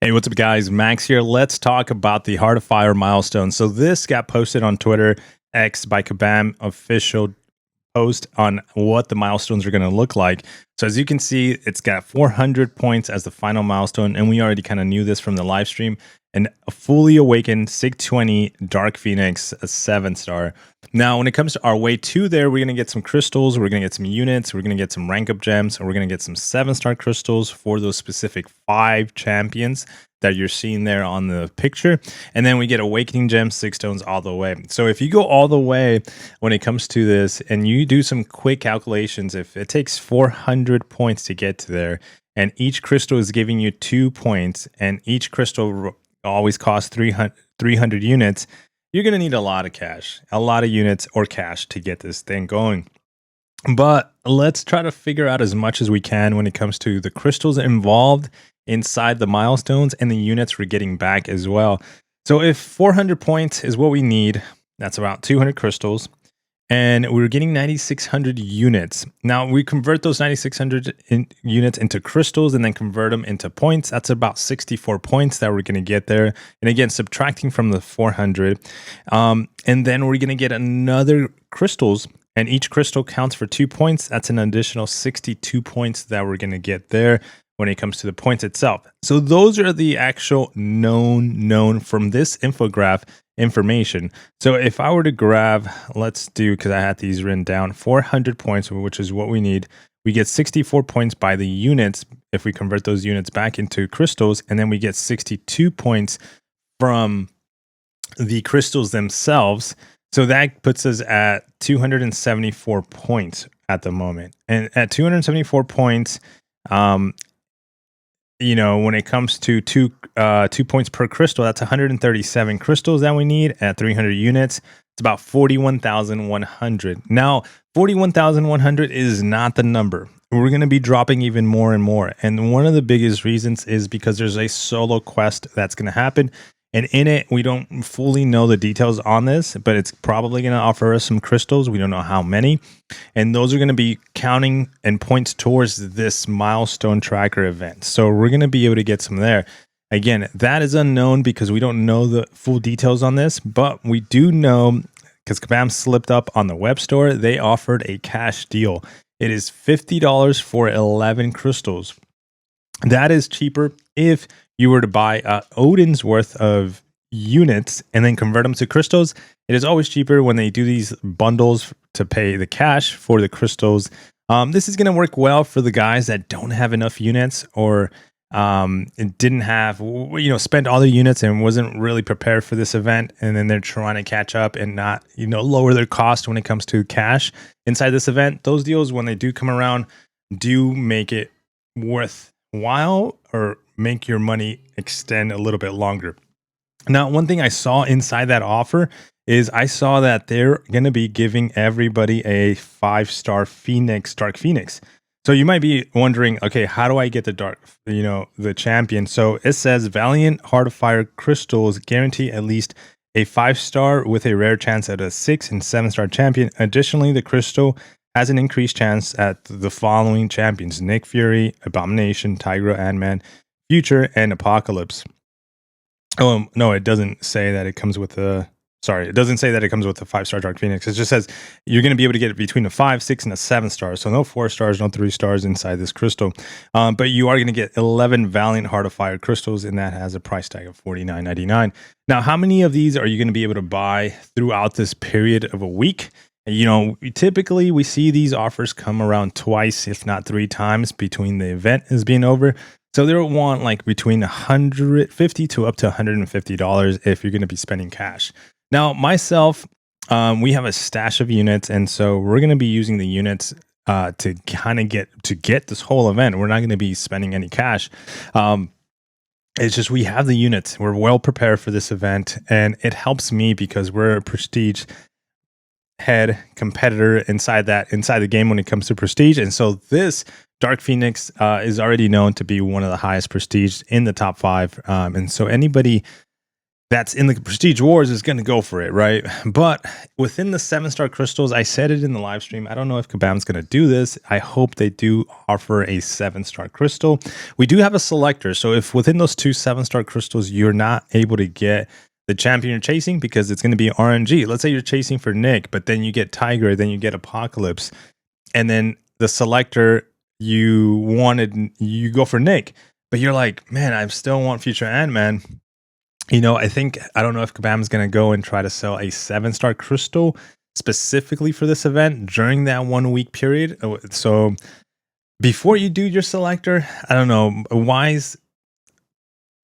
Hey, what's up, guys? Max here. Let's talk about the Heart of Fire milestone. So this got posted on Twitter X by Kabam official post on what the milestones are going to look like. So as you can see, it's got 400 points as the final milestone, and we already kind of knew this from the live stream. And a fully awakened SIG-20 Dark Phoenix, a 7-star. Now, when it comes to our way to there, we're going to get some crystals, we're going to get some units, we're going to get some rank up gems, and we're going to get some 7-star crystals for those specific 5 champions that you're seeing there on the picture. And then we get awakening gems, 6 stones all the way. So if you go all the way when it comes to this and you do some quick calculations, if it takes 400 points to get to there, and each crystal is giving you 2 points, and each crystal always costs 300 units, you're going to need a lot of cash, a lot of units or cash to get this thing going. But let's try to figure out as much as we can when it comes to the crystals involved inside the milestones and the units we're getting back as well. So if 400 points is what we need, that's about 200 crystals, and we're getting 9,600 units. Now we convert those 9,600 units into crystals and then convert them into points. That's about 64 points that we're going to get there. And again, subtracting from the 400. And then we're going to get another crystals, and each crystal counts for 2 points. That's an additional 62 points that we're going to get there when it comes to the points itself. So those are the actual known from this infograph information. So if I were to grab, let's do, because I had these written down, 400 points, which is what we need. We get 64 points by the units if we convert those units back into crystals, and then we get 62 points from the crystals themselves. So that puts us at 274 points at the moment. And at 274 points, when it comes to 2 points per crystal, that's 137 crystals that we need at 300 units. It's about 41,100. Now, 41,100 is not the number. We're going to be dropping even more and more. And one of the biggest reasons is because there's a solo quest that's going to happen. And in it, we don't fully know the details on this, but it's probably going to offer us some crystals. We don't know how many. And those are going to be counting and points towards this milestone tracker event. So we're going to be able to get some there. Again, that is unknown because we don't know the full details on this, but we do know because Kabam slipped up on the web store. They offered a cash deal. It is $50 for 11 crystals. That is cheaper if you were to buy Odin's worth of units and then convert them to crystals. It is always cheaper when they do these bundles to pay the cash for the crystals. This is going to work well for the guys that don't have enough units or didn't have, spent all their units and wasn't really prepared for this event. And then they're trying to catch up and not, lower their cost when it comes to cash inside this event. Those deals, when they do come around, do make it worthwhile or make your money extend a little bit longer. Now, one thing I saw inside that offer is I saw that they're going to be giving everybody a 5-star Dark Phoenix. So you might be wondering, okay, how do I get the champion? So it says Valiant Heart of Fire crystals guarantee at least a 5-star with a rare chance at a 6 and 7-star champion. Additionally, the crystal has an increased chance at the following champions: Nick Fury, Abomination, Tigra, Ant-Man, Future, and Apocalypse. Oh, no, it doesn't say that it comes with a... Sorry, it doesn't say that it comes with a 5-star Dark Phoenix. It just says you're going to be able to get it between a 5, 6, and a 7 stars. So no 4 stars, no 3 stars inside this crystal. But you are going to get 11 Valiant Heart of Fire crystals, and that has a price tag of $49.99. Now, how many of these are you going to be able to buy throughout this period of a week? Typically we see these offers come around twice, if not 3 times, between the event is being over. So they'll want like between $150 to up to $150 if you're going to be spending cash. Now, myself, we have a stash of units, and so we're going to be using the units to kind of get this whole event. We're not going to be spending any cash. It's just we have the units. We're well prepared for this event, and it helps me because we're a prestige head competitor inside the game when it comes to prestige. And so this Dark Phoenix is already known to be one of the highest prestige in the top 5. And so anybody that's in the Prestige Wars is going to go for it, right? But within the 7-star crystals, I said it in the live stream. I don't know if Kabam's going to do this. I hope they do offer a 7-star crystal. We do have a selector. So if within those 2 7-star crystals, you're not able to get the champion you're chasing because it's going to be RNG. Let's say you're chasing for Nick, but then you get Tiger, then you get Apocalypse. And then the selector you go for Nick, but you're like, man, I still want Future Ant-Man. I don't know if Kabam's going to go and try to sell a 7-star crystal specifically for this event during that 1 week period. So before you do your selector, I don't know, a wise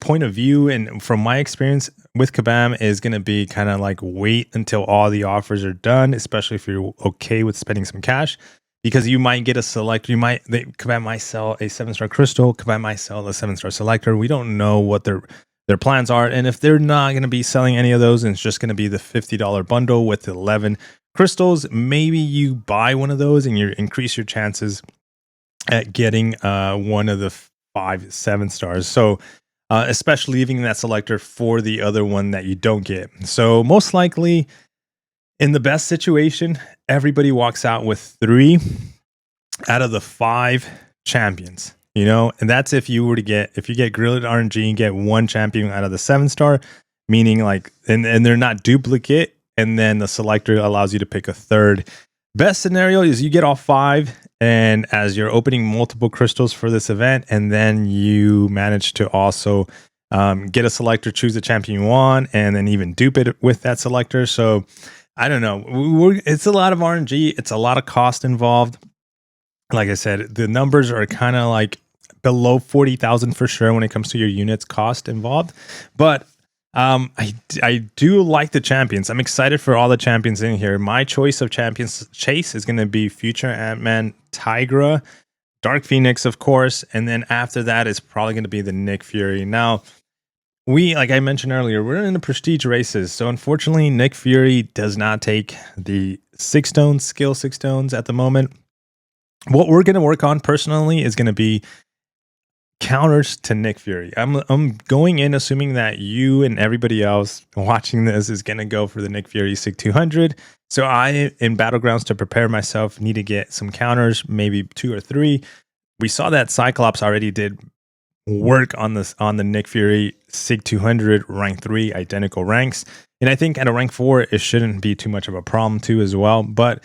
point of view and from my experience with Kabam is going to be kind of like wait until all the offers are done, especially if you're okay with spending some cash, because you might get a selector. Kabam might sell a 7-star crystal. Kabam might sell a 7-star selector. We don't know what their plans are. And if they're not going to be selling any of those and it's just going to be the $50 bundle with 11 crystals, maybe you buy one of those and you increase your chances at getting one of the 5 7-stars. So especially leaving that selector for the other one that you don't get. So most likely in the best situation, everybody walks out with 3 out of the 5 champions. And that's if you get grillet RNG and get 1 champion out of the 7-star, meaning and they're not duplicate, and then the selector allows you to pick a 3rd. Best scenario is you get all 5, and as you're opening multiple crystals for this event, and then you manage to also get a selector, choose the champion you want, and then even dupe it with that selector. So I don't know. It's a lot of RNG. It's a lot of cost involved. Like I said, the numbers are kind of like below 40,000 for sure when it comes to your units cost involved. But I do like the champions. I'm excited for all the champions in here. My choice of champions chase is going to be Future Ant-Man, Tigra, Dark Phoenix, of course. And then after that is probably going to be the Nick Fury. Now, like I mentioned earlier, we're in the prestige races. So unfortunately, Nick Fury does not take the 6 stones, skill 6 stones at the moment. What we're going to work on personally is going to be counters to Nick Fury. I'm going in assuming that you and everybody else watching this is going to go for the Nick Fury SIG 200. So I, in Battlegrounds, to prepare myself, need to get some counters, maybe 2 or 3. We saw that Cyclops already did work on the Nick Fury SIG 200 rank 3 identical ranks. And I think at a rank 4, it shouldn't be too much of a problem too as well. But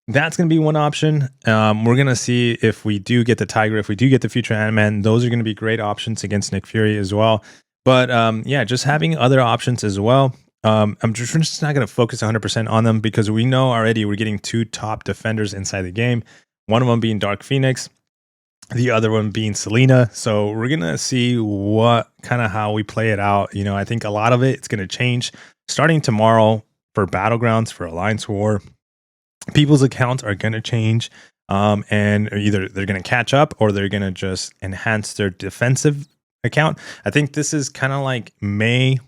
that's going to be one option. We're going to see if we do get the Tiger, if we do get the Future Ant-Man, those are going to be great options against Nick Fury as well. But just having other options as well. I'm just not going to focus 100% on them because we know already we're getting 2 top defenders inside the game. One of them being Dark Phoenix, the other one being Selena. So we're going to see how we play it out. I think a lot of it's going to change starting tomorrow for Battlegrounds, for Alliance War. People's accounts are going to change, and either they're going to catch up or they're going to just enhance their defensive account. I think this is kind of like May,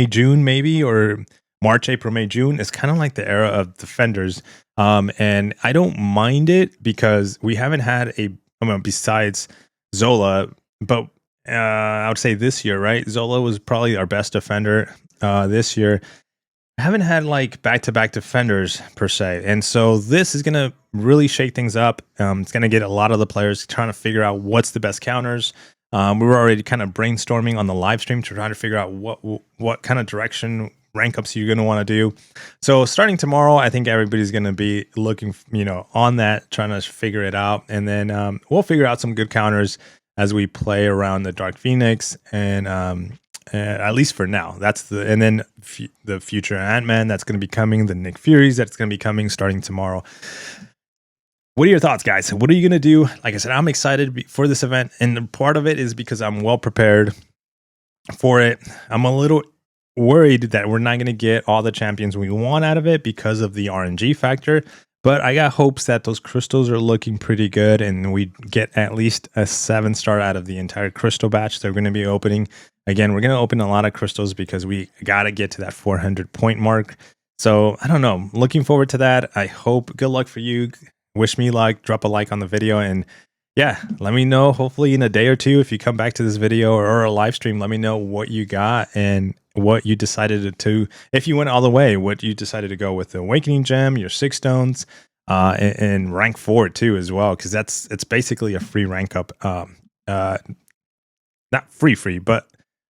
June, maybe, or March, April, May, June. It's kind of like the era of defenders. And I don't mind it because we haven't had besides Zola, but I would say this year, right? Zola was probably our best defender this year. I haven't had back-to-back defenders per se. And so this is going to really shake things up. It's going to get a lot of the players trying to figure out what's the best counters. We were already kind of brainstorming on the live stream to try to figure out what kind of direction rank ups you're going to want to do. So starting tomorrow, I think everybody's going to be looking, on that, trying to figure it out. And then we'll figure out some good counters as we play around the Dark Phoenix and at least for now. And then the Future Ant-Man that's going to be coming, the Nick Furies that's going to be coming starting tomorrow. What are your thoughts, guys? What are you going to do? Like I said, I'm excited for this event, and part of it is because I'm well prepared for it. I'm a little worried that we're not going to get all the champions we want out of it because of the RNG factor. But I got hopes that those crystals are looking pretty good and we get at least a 7-star out of the entire crystal batch they're going to be opening. Again, we're going to open a lot of crystals because we got to get to that 400 point mark. So I don't know. Looking forward to that. I hope. Good luck for you. Wish me luck. Drop a like on the video. And yeah, let me know. Hopefully in a day or two, if you come back to this video or a live stream, let me know what you got and what you decided to, if you went all the way, what you decided to go with the Awakening Gem, your 6 stones, and rank 4 too as well, because it's basically a free rank up. Not free, but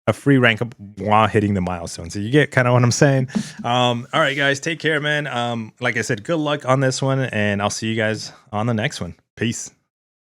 a free rank up while hitting the milestone. So you get kind of what I'm saying. All right, guys, take care, man. Like I said, good luck on this one, and I'll see you guys on the next one. Peace.